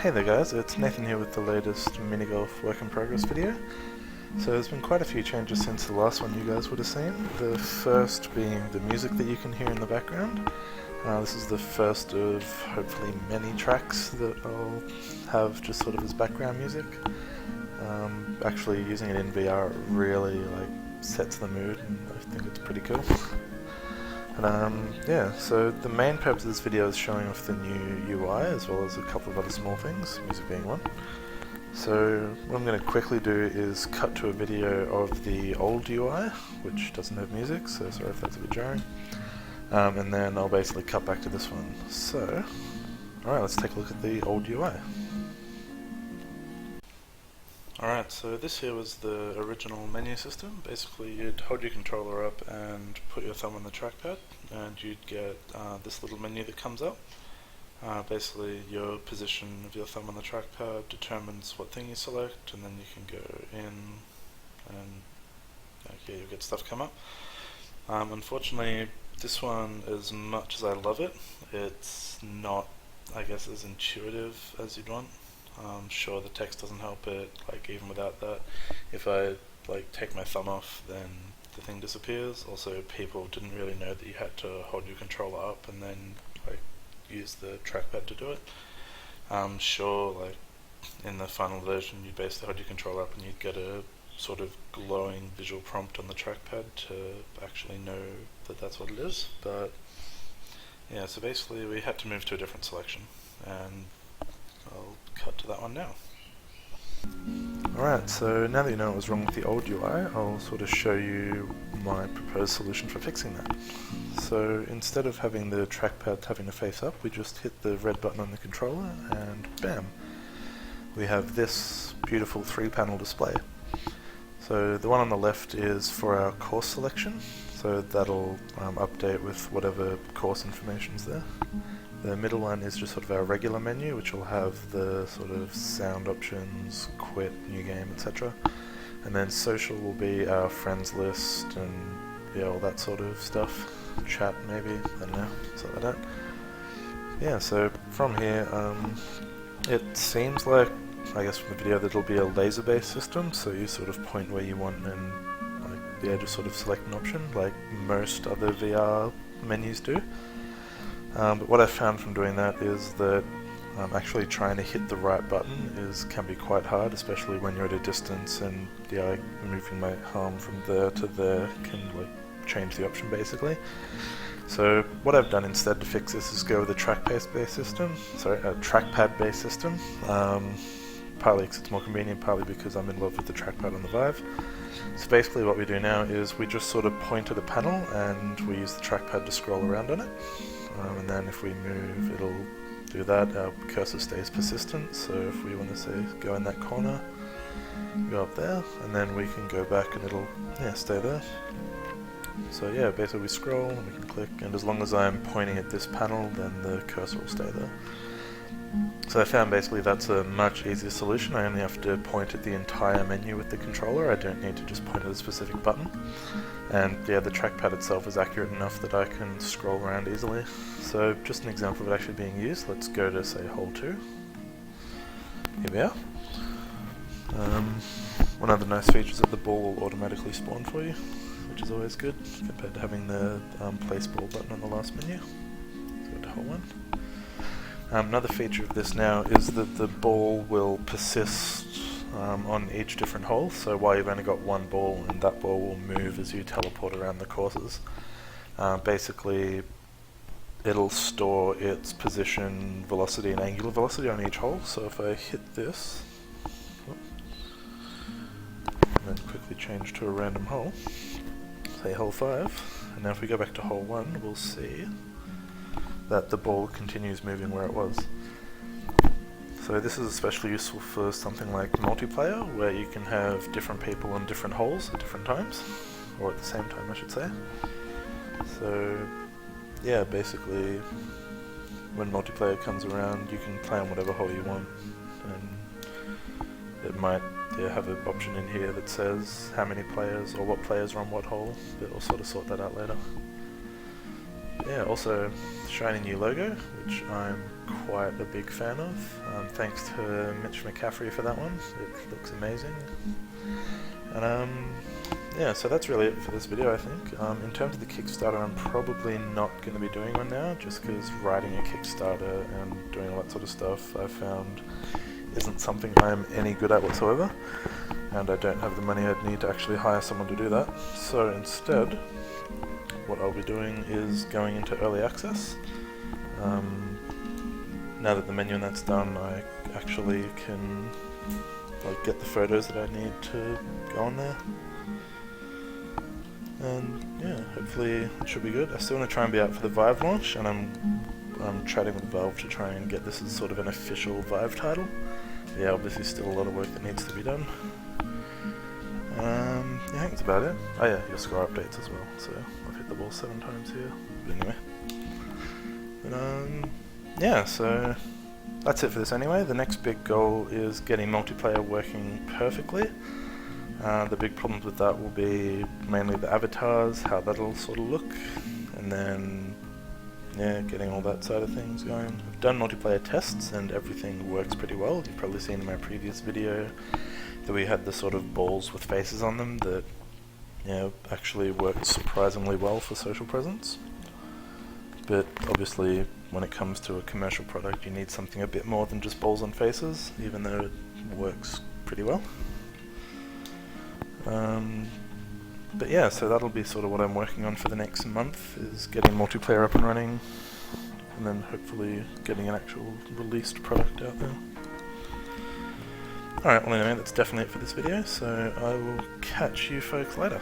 Hey there guys, it's Nathan here with the latest mini golf work in progress video. So there's been quite a few changes since the last one you guys would have seen. The first being the music that you can hear in the background. This is the first of hopefully many tracks that I'll have just sort of as background music. Actually using it in VR really sets the mood, and I think it's pretty cool. And yeah, so the main purpose of this video is showing off the new UI as well as a couple of other small things, music being one. So what I'm going to quickly do is cut to a video of the old UI, which doesn't have music, so sorry if that's a bit jarring. And then I'll basically cut back to this one. So, alright, let's take a look at the old UI. Alright, so this here was the original menu system. Basically you'd hold your controller up and put your thumb on the trackpad and you'd get this little menu that comes up. Basically your position of your thumb on the trackpad determines what thing you select, and then you can go in and yeah, you'll get stuff come up. Unfortunately this one, as much as I love it, it's not, I guess, as intuitive as you'd want. Sure, the text doesn't help it, even without that. If I take my thumb off, then the thing disappears. Also, people didn't really know that you had to hold your controller up and then use the trackpad to do it. Sure, in the final version you basically hold your controller up and you'd get a sort of glowing visual prompt on the trackpad to actually know that that's what it is. But yeah, so basically we had to move to a different selection, and I'll cut to that one now. Alright, so now that you know what was wrong with the old UI, I'll sort of show you my proposed solution for fixing that. So instead of having the trackpad having to face up, we just hit the red button on the controller and bam! We have this beautiful 3-panel display. So the one on the left is for our course selection, so that'll update with whatever course information's there. The middle one is just sort of our regular menu, which will have the sort of sound options, quit, new game, etc. And then social will be our friends list and yeah, all that sort of stuff. Chat maybe, I don't know, sort like that. Yeah, so from here, it seems like, I guess from the video, that it'll be a laser-based system, so you sort of point where you want and yeah, just sort of select an option, like most other VR menus do. But what I found from doing that is that actually trying to hit the right button can be quite hard, especially when you're at a distance, and yeah, moving my arm from there to there can change the option basically. So what I've done instead to fix this is go with a trackpad-based system. Partly because it's more convenient, partly because I'm in love with the trackpad on the Vive. So basically what we do now is we just sort of point at a panel and we use the trackpad to scroll around on it. And then if we move, it'll do that. Our cursor stays persistent, so if we want to say go in that corner, go up there, and then we can go back and it'll stay there. So yeah, basically we scroll and we can click, and as long as I'm pointing at this panel, then the cursor will stay there. So I found basically that's a much easier solution. I only have to point at the entire menu with the controller. I don't need to just point at a specific button. And yeah, the trackpad itself is accurate enough that I can scroll around easily. So just an example of it actually being used. Let's go to, say, hole 2. Here we are. One of the nice features is the ball will automatically spawn for you, which is always good compared to having the place ball button on the last menu. Let's go to hole 1. Another feature of this now is that the ball will persist on each different hole, so while you've only got one ball, and that ball will move as you teleport around the courses. Basically, it'll store its position, velocity, and angular velocity on each hole. So if I hit this, and then quickly change to a random hole, say hole 5, and now if we go back to hole 1, we'll see that the ball continues moving where it was. So this is especially useful for something like multiplayer, where you can have different people on different holes at different times, or at the same time I should say. So yeah, basically when multiplayer comes around you can play on whatever hole you want, and it might have an option in here that says how many players or what players are on what hole. It'll sort of sort that out later. yeah, also shiny new logo, which I'm quite a big fan of. Thanks to Mitch McCaffrey for that one. It looks amazing. And yeah, so that's really it for this video, I think. In terms of the Kickstarter, I'm probably not going to be doing one now, just because writing a Kickstarter and doing all that sort of stuff I've found isn't something I'm any good at whatsoever, and I don't have the money I'd need to actually hire someone to do that. So instead, what I'll be doing is going into early access. Now that the menu and that's done, I actually can get the photos that I need to go on there. And yeah, hopefully it should be good. I still want to try and be out for the Vive launch, and I'm chatting with Valve to try and get this as sort of an official Vive title. But yeah, obviously still a lot of work that needs to be done. Yeah, I think that's about it. Oh yeah, your score updates as well, so I've hit the ball 7 times here. But anyway. But yeah, so that's it for this anyway. The next big goal is getting multiplayer working perfectly. The big problems with that will be mainly the avatars, how that'll sort of look, and then yeah, getting all that side of things going. I've done multiplayer tests and everything works pretty well. You've probably seen in my previous video that we had the sort of balls with faces on them that actually worked surprisingly well for social presence. But obviously when it comes to a commercial product, you need something a bit more than just balls on faces, even though it works pretty well. But yeah, so that'll be sort of what I'm working on for the next month, is getting multiplayer up and running, and then hopefully getting an actual released product out there. Alright, well anyway, that's definitely it for this video, so I will catch you folks later.